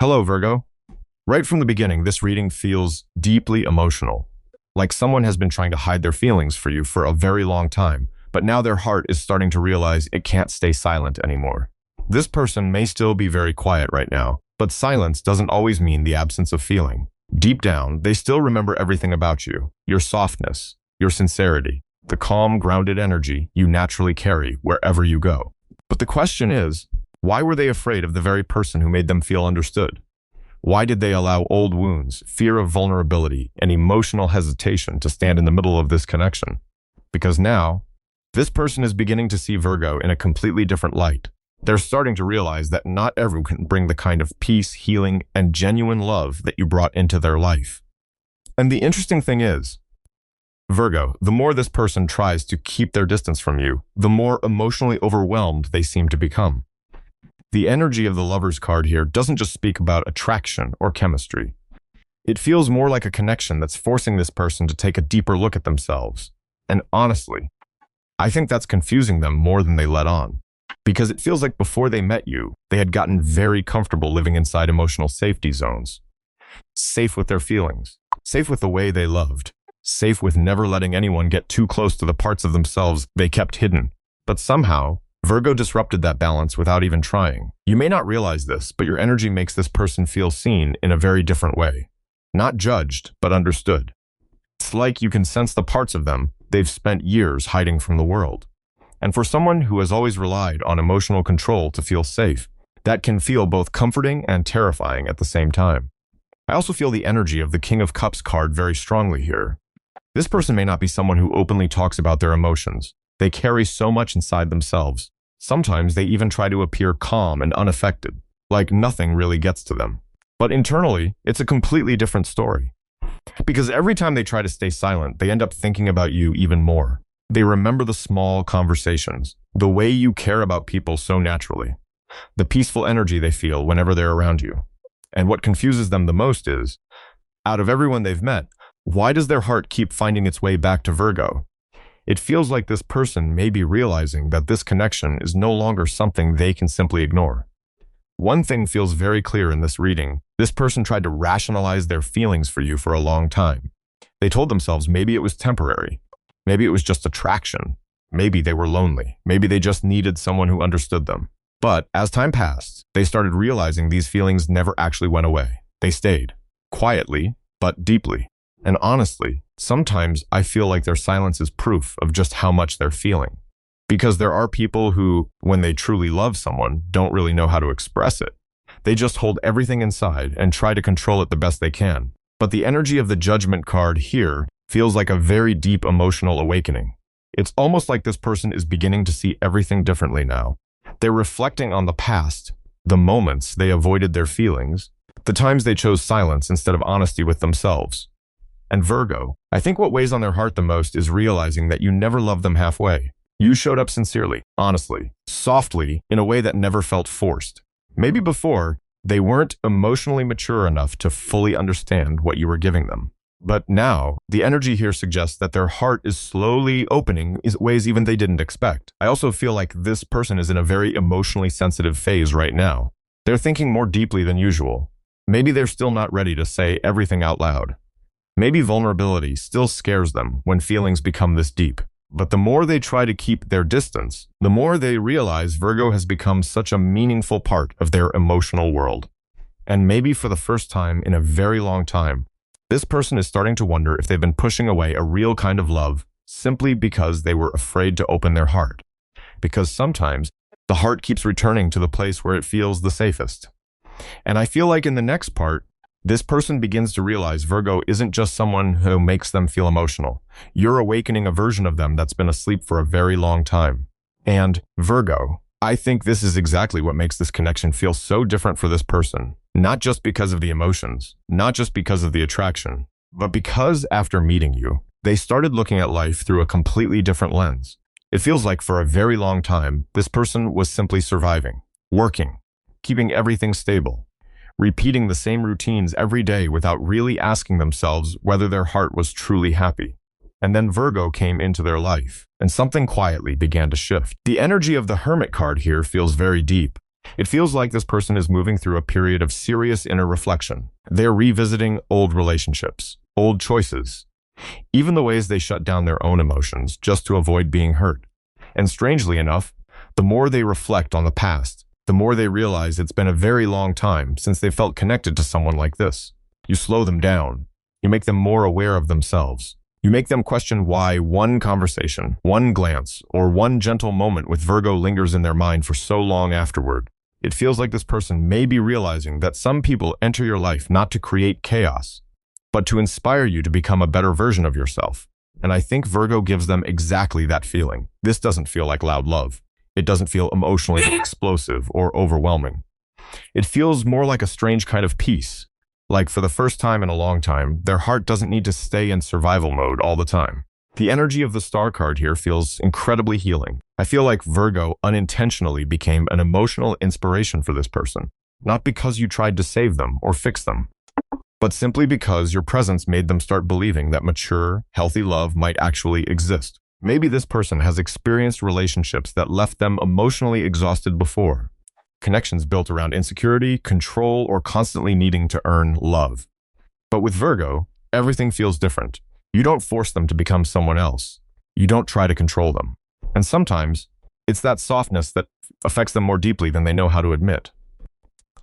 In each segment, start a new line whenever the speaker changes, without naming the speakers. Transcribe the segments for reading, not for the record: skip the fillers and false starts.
Hello, Virgo. Right from the beginning, this reading feels deeply emotional, like someone has been trying to hide their feelings for you for a very long time, but now their heart is starting to realize it can't stay silent anymore. This person may still be very quiet right now, but silence doesn't always mean the absence of feeling. Deep down, they still remember everything about you, your softness, your sincerity, the calm, grounded energy you naturally carry wherever you go. But the question is, why were they afraid of the very person who made them feel understood? Why did they allow old wounds, fear of vulnerability, and emotional hesitation to stand in the middle of this connection? Because now, this person is beginning to see Virgo in a completely different light. They're starting to realize that not everyone can bring the kind of peace, healing, and genuine love that you brought into their life. And the interesting thing is, Virgo, the more this person tries to keep their distance from you, the more emotionally overwhelmed they seem to become. The energy of the Lover's card here doesn't just speak about attraction or chemistry. It feels more like a connection that's forcing this person to take a deeper look at themselves. And honestly, I think that's confusing them more than they let on. Because it feels like before they met you, they had gotten very comfortable living inside emotional safety zones. Safe with their feelings, safe with the way they loved, safe with never letting anyone get too close to the parts of themselves they kept hidden. But somehow, Virgo disrupted that balance without even trying. You may not realize this, but your energy makes this person feel seen in a very different way. Not judged, but understood. It's like you can sense the parts of them they've spent years hiding from the world. And for someone who has always relied on emotional control to feel safe, that can feel both comforting and terrifying at the same time. I also feel the energy of the King of Cups card very strongly here. This person may not be someone who openly talks about their emotions. They carry so much inside themselves. Sometimes they even try to appear calm and unaffected, like nothing really gets to them. But internally, it's a completely different story. Because every time they try to stay silent, they end up thinking about you even more. They remember the small conversations, the way you care about people so naturally, the peaceful energy they feel whenever they're around you. And what confuses them the most is, out of everyone they've met, why does their heart keep finding its way back to Virgo? It feels like this person may be realizing that this connection is no longer something they can simply ignore. One thing feels very clear in this reading. This person tried to rationalize their feelings for you for a long time. They told themselves maybe it was temporary. Maybe it was just attraction. Maybe they were lonely. Maybe they just needed someone who understood them. But as time passed, they started realizing these feelings never actually went away. They stayed, quietly, but deeply. And honestly, sometimes I feel like their silence is proof of just how much they're feeling. Because there are people who, when they truly love someone, don't really know how to express it. They just hold everything inside and try to control it the best they can. But the energy of the Judgment card here feels like a very deep emotional awakening. It's almost like this person is beginning to see everything differently now. They're reflecting on the past, the moments they avoided their feelings, the times they chose silence instead of honesty with themselves. And Virgo, I think what weighs on their heart the most is realizing that you never loved them halfway. You showed up sincerely, honestly, softly, in a way that never felt forced. Maybe before, they weren't emotionally mature enough to fully understand what you were giving them. But now, the energy here suggests that their heart is slowly opening in ways even they didn't expect. I also feel like this person is in a very emotionally sensitive phase right now. They're thinking more deeply than usual. Maybe they're still not ready to say everything out loud. Maybe vulnerability still scares them when feelings become this deep. But the more they try to keep their distance, the more they realize Virgo has become such a meaningful part of their emotional world. And maybe for the first time in a very long time, this person is starting to wonder if they've been pushing away a real kind of love simply because they were afraid to open their heart. Because sometimes the heart keeps returning to the place where it feels the safest. And I feel like in the next part, this person begins to realize Virgo isn't just someone who makes them feel emotional. You're awakening a version of them that's been asleep for a very long time. And Virgo, I think this is exactly what makes this connection feel so different for this person. Not just because of the emotions, not just because of the attraction, but because after meeting you, they started looking at life through a completely different lens. It feels like for a very long time, this person was simply surviving, working, keeping everything stable, repeating the same routines every day without really asking themselves whether their heart was truly happy. And then Virgo came into their life, and something quietly began to shift. The energy of the Hermit card here feels very deep. It feels like this person is moving through a period of serious inner reflection. They're revisiting old relationships, old choices, even the ways they shut down their own emotions just to avoid being hurt. And strangely enough, the more they reflect on the past, the more they realize it's been a very long time since they felt connected to someone like this. You slow them down. You make them more aware of themselves. You make them question why one conversation, one glance, or one gentle moment with Virgo lingers in their mind for so long afterward. It feels like this person may be realizing that some people enter your life not to create chaos, but to inspire you to become a better version of yourself. And I think Virgo gives them exactly that feeling. This doesn't feel like loud love. It doesn't feel emotionally explosive or overwhelming. It feels more like a strange kind of peace. Like for the first time in a long time, their heart doesn't need to stay in survival mode all the time. The energy of the star card here feels incredibly healing. I feel like Virgo unintentionally became an emotional inspiration for this person, not because you tried to save them or fix them, but simply because your presence made them start believing that mature, healthy love might actually exist. Maybe this person has experienced relationships that left them emotionally exhausted before. Connections built around insecurity, control, or constantly needing to earn love. But with Virgo, everything feels different. You don't force them to become someone else. You don't try to control them. And sometimes, it's that softness that affects them more deeply than they know how to admit.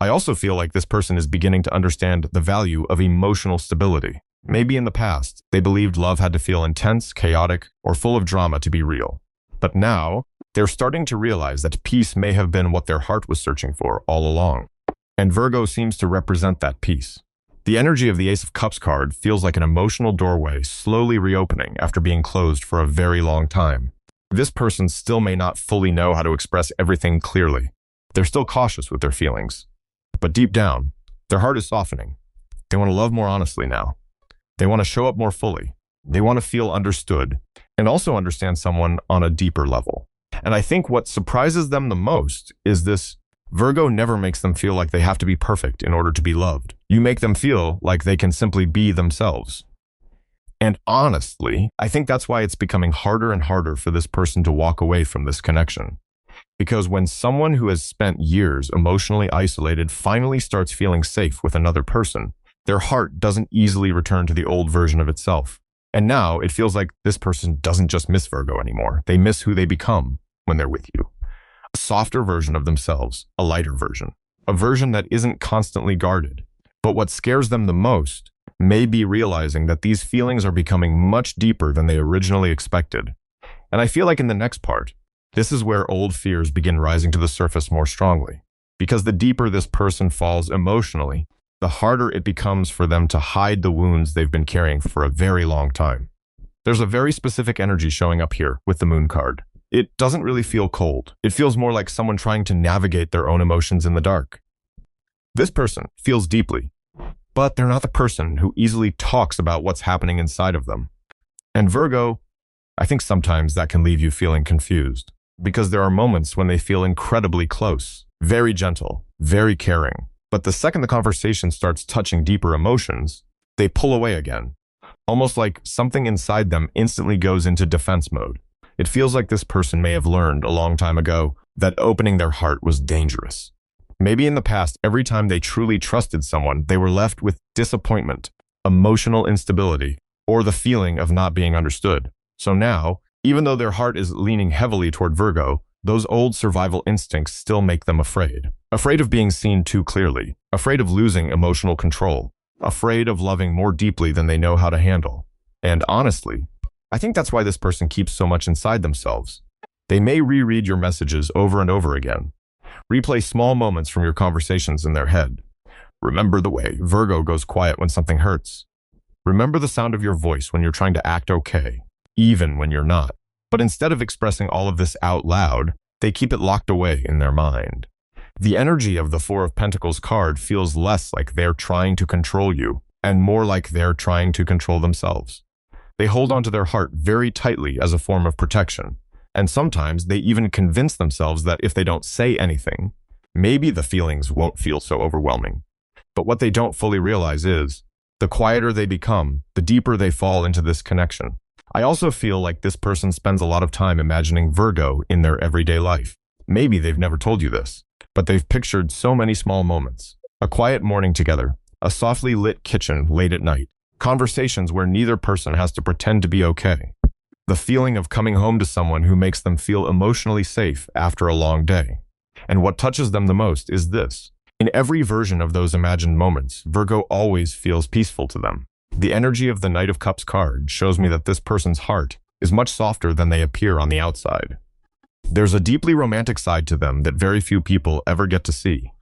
I also feel like this person is beginning to understand the value of emotional stability. Maybe in the past, they believed love had to feel intense, chaotic, or full of drama to be real. But now, they're starting to realize that peace may have been what their heart was searching for all along. And Virgo seems to represent that peace. The energy of the Ace of Cups card feels like an emotional doorway slowly reopening after being closed for a very long time. This person still may not fully know how to express everything clearly. They're still cautious with their feelings. But deep down, their heart is softening. They want to love more honestly now. They want to show up more fully. They want to feel understood and also understand someone on a deeper level. And I think what surprises them the most is this: Virgo never makes them feel like they have to be perfect in order to be loved. You make them feel like they can simply be themselves. And honestly, I think that's why it's becoming harder and harder for this person to walk away from this connection. Because when someone who has spent years emotionally isolated finally starts feeling safe with another person, their heart doesn't easily return to the old version of itself. And now it feels like this person doesn't just miss Virgo anymore. They miss who they become when they're with you. A softer version of themselves, a lighter version, a version that isn't constantly guarded. But what scares them the most may be realizing that these feelings are becoming much deeper than they originally expected. And I feel like in the next part, this is where old fears begin rising to the surface more strongly. Because the deeper this person falls emotionally, the harder it becomes for them to hide the wounds they've been carrying for a very long time. There's a very specific energy showing up here with the Moon card. It doesn't really feel cold. It feels more like someone trying to navigate their own emotions in the dark. This person feels deeply, but they're not the person who easily talks about what's happening inside of them. And Virgo, I think sometimes that can leave you feeling confused, because there are moments when they feel incredibly close, very gentle, very caring. But the second the conversation starts touching deeper emotions, they pull away again, almost like something inside them instantly goes into defense mode. It feels like this person may have learned a long time ago that opening their heart was dangerous. Maybe in the past, every time they truly trusted someone, they were left with disappointment, emotional instability, or the feeling of not being understood. So now, even though their heart is leaning heavily toward Virgo, those old survival instincts still make them afraid. Afraid of being seen too clearly, afraid of losing emotional control, afraid of loving more deeply than they know how to handle. And honestly, I think that's why this person keeps so much inside themselves. They may reread your messages over and over again, replay small moments from your conversations in their head. Remember the way Virgo goes quiet when something hurts. Remember the sound of your voice when you're trying to act okay, even when you're not. But instead of expressing all of this out loud, they keep it locked away in their mind. The energy of the Four of Pentacles card feels less like they're trying to control you and more like they're trying to control themselves. They hold onto their heart very tightly as a form of protection, and sometimes they even convince themselves that if they don't say anything, maybe the feelings won't feel so overwhelming. But what they don't fully realize is, the quieter they become, the deeper they fall into this connection. I also feel like this person spends a lot of time imagining Virgo in their everyday life. Maybe they've never told you this, but they've pictured so many small moments. A quiet morning together, a softly lit kitchen late at night, conversations where neither person has to pretend to be okay. The feeling of coming home to someone who makes them feel emotionally safe after a long day. And what touches them the most is this. In every version of those imagined moments, Virgo always feels peaceful to them. The energy of the Knight of Cups card shows me that this person's heart is much softer than they appear on the outside. There's a deeply romantic side to them that very few people ever get to see.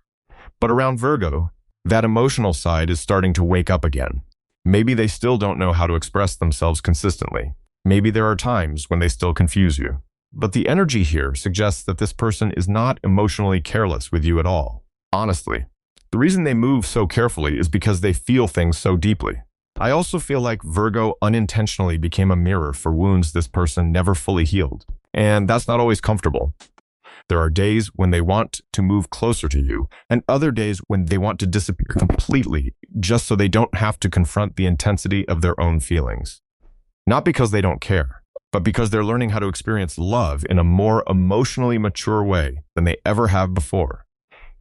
But around Virgo, that emotional side is starting to wake up again. Maybe they still don't know how to express themselves consistently. Maybe there are times when they still confuse you. But the energy here suggests that this person is not emotionally careless with you at all. Honestly, the reason they move so carefully is because they feel things so deeply. I also feel like Virgo unintentionally became a mirror for wounds this person never fully healed. And that's not always comfortable. There are days when they want to move closer to you, and other days when they want to disappear completely, just so they don't have to confront the intensity of their own feelings. Not because they don't care, but because they're learning how to experience love in a more emotionally mature way than they ever have before.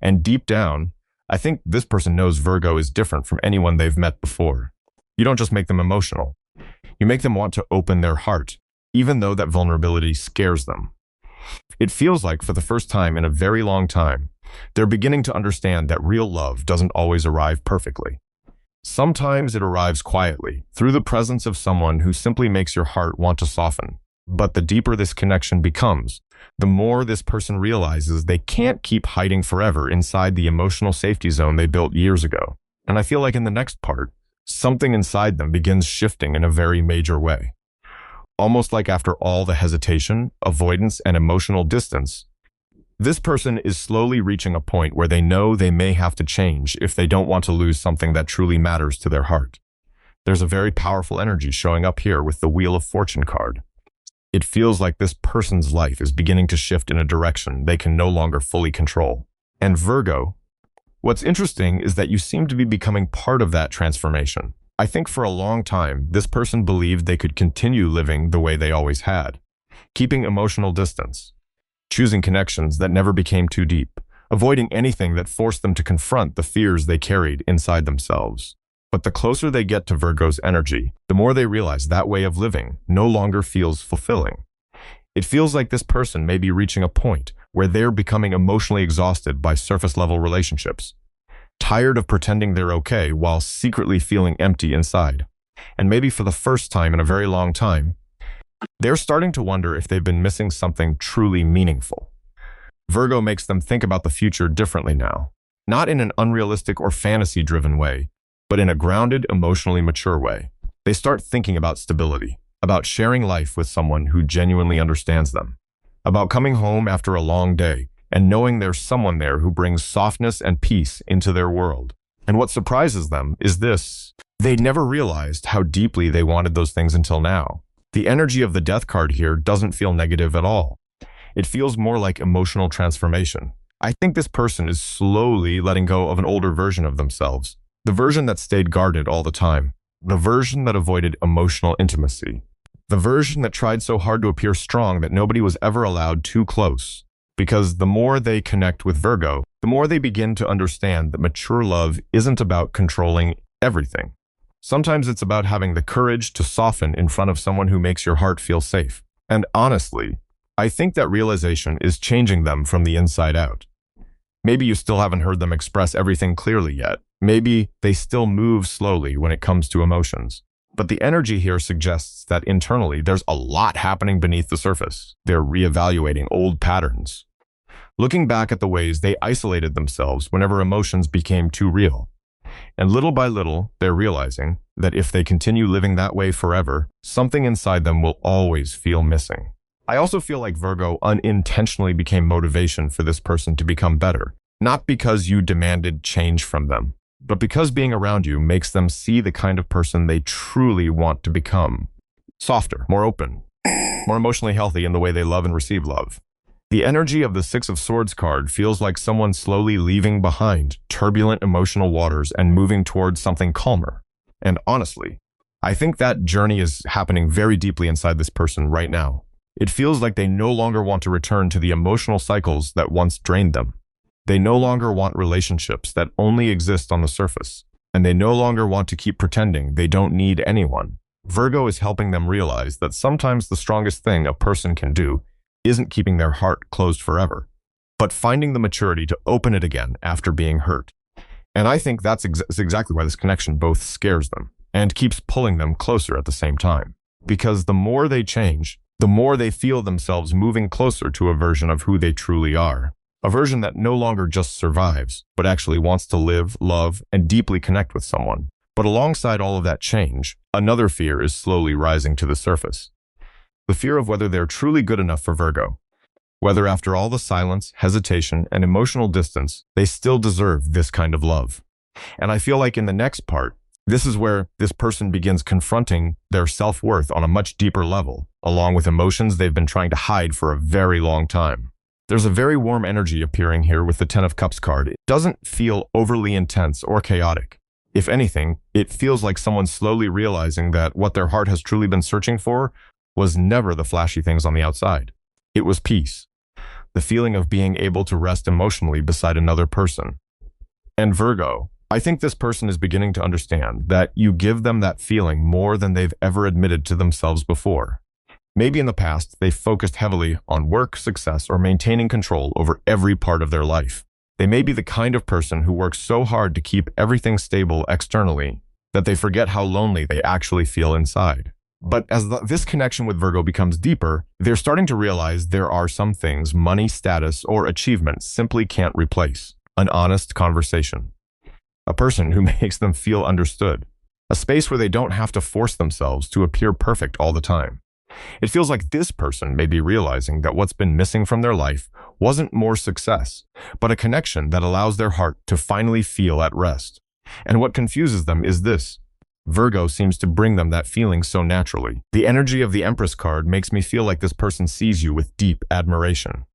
And deep down, I think this person knows Virgo is different from anyone they've met before. You don't just make them emotional. You make them want to open their heart, even though that vulnerability scares them. It feels like for the first time in a very long time, they're beginning to understand that real love doesn't always arrive perfectly. Sometimes it arrives quietly, through the presence of someone who simply makes your heart want to soften. But the deeper this connection becomes, the more this person realizes they can't keep hiding forever inside the emotional safety zone they built years ago. And I feel like in the next part, something inside them begins shifting in a very major way. Almost like after all the hesitation, avoidance, and emotional distance, this person is slowly reaching a point where they know they may have to change if they don't want to lose something that truly matters to their heart. There's a very powerful energy showing up here with the Wheel of Fortune card. It feels like this person's life is beginning to shift in a direction they can no longer fully control. And Virgo, what's interesting is that you seem to be becoming part of that transformation. I think for a long time, this person believed they could continue living the way they always had, keeping emotional distance, choosing connections that never became too deep, avoiding anything that forced them to confront the fears they carried inside themselves. But the closer they get to Virgo's energy, the more they realize that way of living no longer feels fulfilling. It feels like this person may be reaching a point where they're becoming emotionally exhausted by surface-level relationships, tired of pretending they're okay while secretly feeling empty inside. And maybe for the first time in a very long time, they're starting to wonder if they've been missing something truly meaningful. Virgo makes them think about the future differently now, not in an unrealistic or fantasy-driven way, but in a grounded, emotionally mature way. They start thinking about stability, about sharing life with someone who genuinely understands them, about coming home after a long day and knowing there's someone there who brings softness and peace into their world. And what surprises them is this: they never realized how deeply they wanted those things until now. The energy of the Death card here doesn't feel negative at all. It feels more like emotional transformation. I think this person is slowly letting go of an older version of themselves, the version that stayed guarded all the time, the version that avoided emotional intimacy, the version that tried so hard to appear strong that nobody was ever allowed too close. Because the more they connect with Virgo, the more they begin to understand that mature love isn't about controlling everything. Sometimes it's about having the courage to soften in front of someone who makes your heart feel safe. And honestly, I think that realization is changing them from the inside out. Maybe you still haven't heard them express everything clearly yet. Maybe they still move slowly when it comes to emotions. But the energy here suggests that internally there's a lot happening beneath the surface. They're reevaluating old patterns, looking back at the ways they isolated themselves whenever emotions became too real. And little by little, they're realizing that if they continue living that way forever, something inside them will always feel missing. I also feel like Virgo unintentionally became motivation for this person to become better, not because you demanded change from them, but because being around you makes them see the kind of person they truly want to become. Softer, more open, more emotionally healthy in the way they love and receive love. The energy of the Six of Swords card feels like someone slowly leaving behind turbulent emotional waters and moving towards something calmer. And honestly, I think that journey is happening very deeply inside this person right now. It feels like they no longer want to return to the emotional cycles that once drained them. They no longer want relationships that only exist on the surface, and they no longer want to keep pretending they don't need anyone. Virgo is helping them realize that sometimes the strongest thing a person can do isn't keeping their heart closed forever, but finding the maturity to open it again after being hurt. And I think that's exactly why this connection both scares them and keeps pulling them closer at the same time. Because the more they change, the more they feel themselves moving closer to a version of who they truly are. A version that no longer just survives, but actually wants to live, love, and deeply connect with someone. But alongside all of that change, another fear is slowly rising to the surface. The fear of whether they're truly good enough for Virgo. Whether after all the silence, hesitation, and emotional distance, they still deserve this kind of love. And I feel like in the next part, this is where this person begins confronting their self-worth on a much deeper level, along with emotions they've been trying to hide for a very long time. There's a very warm energy appearing here with the Ten of Cups card. It doesn't feel overly intense or chaotic. If anything, it feels like someone slowly realizing that what their heart has truly been searching for was never the flashy things on the outside. It was peace. The feeling of being able to rest emotionally beside another person. And Virgo, I think this person is beginning to understand that you give them that feeling more than they've ever admitted to themselves before. Maybe in the past, they focused heavily on work, success, or maintaining control over every part of their life. They may be the kind of person who works so hard to keep everything stable externally that they forget how lonely they actually feel inside. But as this connection with Virgo becomes deeper, they're starting to realize there are some things money, status, or achievement simply can't replace. An honest conversation. A person who makes them feel understood. A space where they don't have to force themselves to appear perfect all the time. It feels like this person may be realizing that what's been missing from their life wasn't more success, but a connection that allows their heart to finally feel at rest. And what confuses them is this. Virgo seems to bring them that feeling so naturally. The energy of the Empress card makes me feel like this person sees you with deep admiration.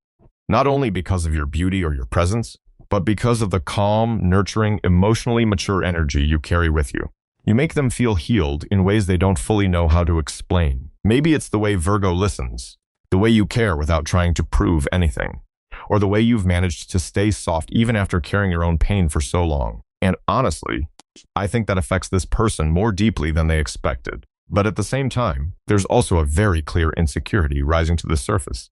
Not only because of your beauty or your presence, but because of the calm, nurturing, emotionally mature energy you carry with you. You make them feel healed in ways they don't fully know how to explain. Maybe it's the way Virgo listens, the way you care without trying to prove anything, or the way you've managed to stay soft even after carrying your own pain for so long. And honestly, I think that affects this person more deeply than they expected. But at the same time, there's also a very clear insecurity rising to the surface.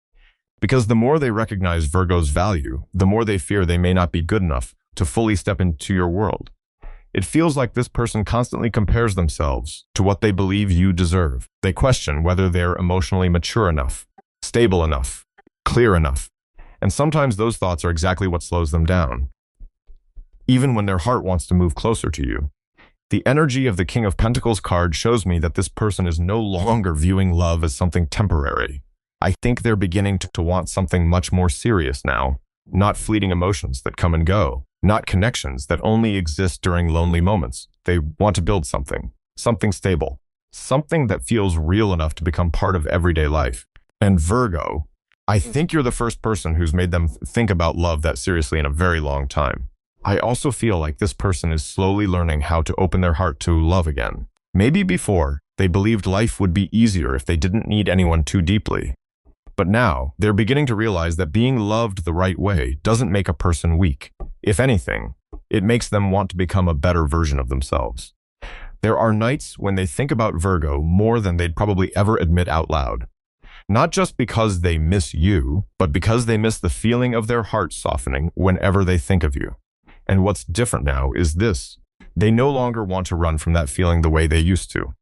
Because the more they recognize Virgo's value, the more they fear they may not be good enough to fully step into your world. It feels like this person constantly compares themselves to what they believe you deserve. They question whether they're emotionally mature enough, stable enough, clear enough. And sometimes those thoughts are exactly what slows them down. Even when their heart wants to move closer to you. The energy of the King of Pentacles card shows me that this person is no longer viewing love as something temporary. I think they're beginning to want something much more serious now. Not fleeting emotions that come and go. Not connections that only exist during lonely moments. They want to build something stable, something that feels real enough to become part of everyday life. And Virgo, I think you're the first person who's made them think about love that seriously in a very long time. I also feel like this person is slowly learning how to open their heart to love again. Maybe before, they believed life would be easier if they didn't need anyone too deeply. But now, they're beginning to realize that being loved the right way doesn't make a person weak. If anything, it makes them want to become a better version of themselves. There are nights when they think about Virgo more than they'd probably ever admit out loud. Not just because they miss you, but because they miss the feeling of their heart softening whenever they think of you. And what's different now is this. They no longer want to run from that feeling the way they used to.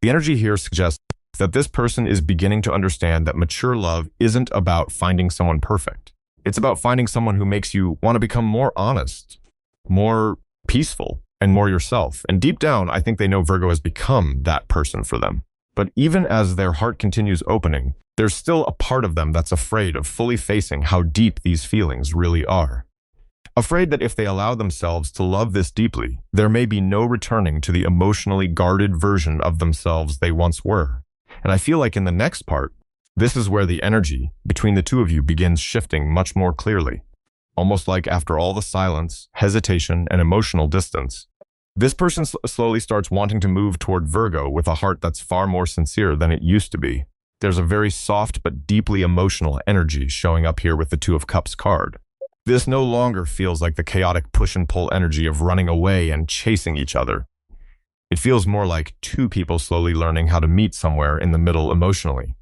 The energy here suggests that this person is beginning to understand that mature love isn't about finding someone perfect. It's about finding someone who makes you want to become more honest, more peaceful, and more yourself. And deep down, I think they know Virgo has become that person for them. But even as their heart continues opening, there's still a part of them that's afraid of fully facing how deep these feelings really are. Afraid that if they allow themselves to love this deeply, there may be no returning to the emotionally guarded version of themselves they once were. And I feel like in the next part, this is where the energy between the two of you begins shifting much more clearly. Almost like after all the silence, hesitation, and emotional distance, this person slowly starts wanting to move toward Virgo with a heart that's far more sincere than it used to be. There's a very soft but deeply emotional energy showing up here with the Two of Cups card. This no longer feels like the chaotic push and pull energy of running away and chasing each other. It feels more like two people slowly learning how to meet somewhere in the middle emotionally.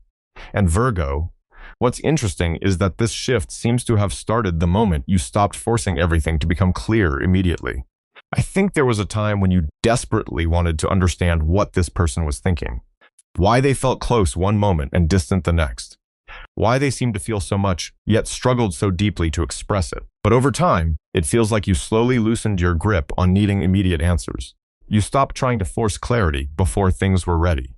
And Virgo, what's interesting is that this shift seems to have started the moment you stopped forcing everything to become clear immediately. I think there was a time when you desperately wanted to understand what this person was thinking, why they felt close one moment and distant the next, why they seemed to feel so much, yet struggled so deeply to express it. But over time, it feels like you slowly loosened your grip on needing immediate answers. You stopped trying to force clarity before things were ready.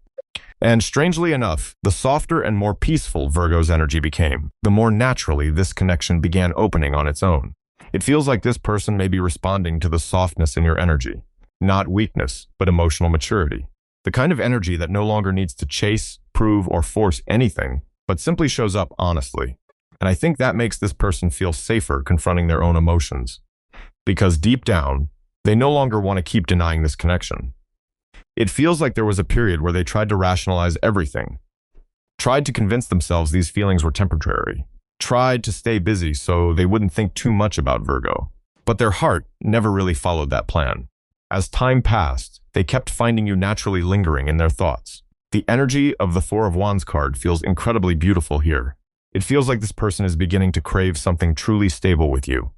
And strangely enough, the softer and more peaceful Virgo's energy became, the more naturally this connection began opening on its own. It feels like this person may be responding to the softness in your energy, not weakness, but emotional maturity. The kind of energy that no longer needs to chase, prove, or force anything, but simply shows up honestly. And I think that makes this person feel safer confronting their own emotions. Because deep down, they no longer want to keep denying this connection. It feels like there was a period where they tried to rationalize everything, tried to convince themselves these feelings were temporary, tried to stay busy so they wouldn't think too much about Virgo. But their heart never really followed that plan. As time passed, they kept finding you naturally lingering in their thoughts. The energy of the Four of Wands card feels incredibly beautiful here. It feels like this person is beginning to crave something truly stable with you.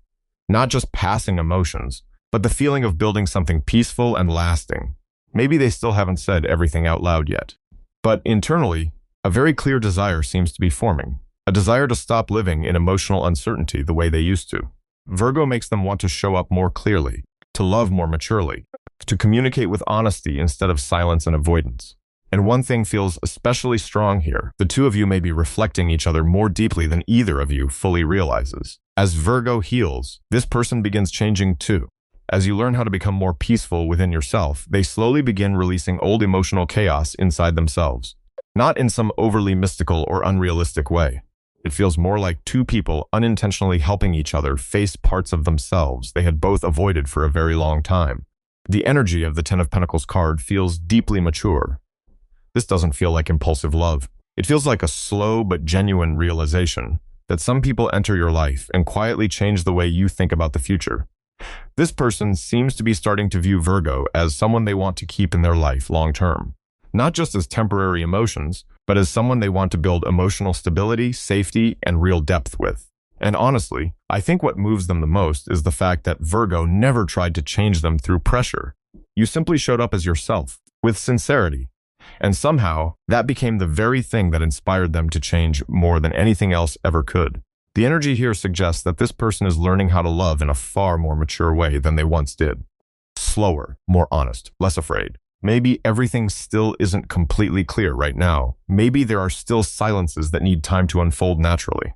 Not just passing emotions, but the feeling of building something peaceful and lasting. Maybe they still haven't said everything out loud yet. But internally, a very clear desire seems to be forming. A desire to stop living in emotional uncertainty the way they used to. Virgo makes them want to show up more clearly, to love more maturely, to communicate with honesty instead of silence and avoidance. And one thing feels especially strong here. The two of you may be reflecting each other more deeply than either of you fully realizes. As Virgo heals, this person begins changing too. As you learn how to become more peaceful within yourself, they slowly begin releasing old emotional chaos inside themselves. Not in some overly mystical or unrealistic way. It feels more like two people unintentionally helping each other face parts of themselves they had both avoided for a very long time. The energy of the Ten of Pentacles card feels deeply mature. This doesn't feel like impulsive love. It feels like a slow but genuine realization that some people enter your life and quietly change the way you think about the future. This person seems to be starting to view Virgo as someone they want to keep in their life long term. Not just as temporary emotions, but as someone they want to build emotional stability, safety, and real depth with. And honestly, I think what moves them the most is the fact that Virgo never tried to change them through pressure. You simply showed up as yourself, with sincerity. And somehow, that became the very thing that inspired them to change more than anything else ever could. The energy here suggests that this person is learning how to love in a far more mature way than they once did. Slower, more honest, less afraid. Maybe everything still isn't completely clear right now. Maybe there are still silences that need time to unfold naturally.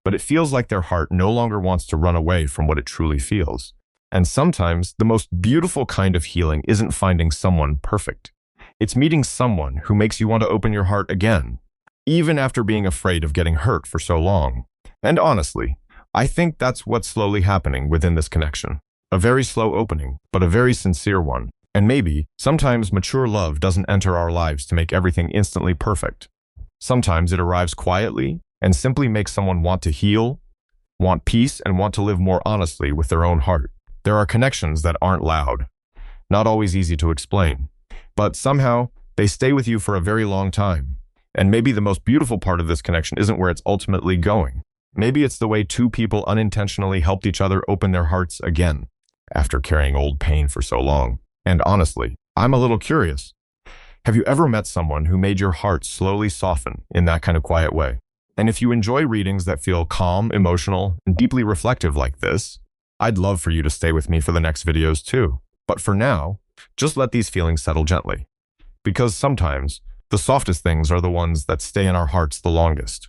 But it feels like their heart no longer wants to run away from what it truly feels. And sometimes the most beautiful kind of healing isn't finding someone perfect. It's meeting someone who makes you want to open your heart again, even after being afraid of getting hurt for so long. And honestly, I think that's what's slowly happening within this connection. A very slow opening, but a very sincere one. And maybe, sometimes mature love doesn't enter our lives to make everything instantly perfect. Sometimes it arrives quietly and simply makes someone want to heal, want peace, and want to live more honestly with their own heart. There are connections that aren't loud, not always easy to explain, but somehow they stay with you for a very long time. And maybe the most beautiful part of this connection isn't where it's ultimately going. Maybe it's the way two people unintentionally helped each other open their hearts again, after carrying old pain for so long. And honestly, I'm a little curious. Have you ever met someone who made your heart slowly soften in that kind of quiet way? And if you enjoy readings that feel calm, emotional, and deeply reflective like this, I'd love for you to stay with me for the next videos too. But for now, just let these feelings settle gently. Because sometimes, the softest things are the ones that stay in our hearts the longest.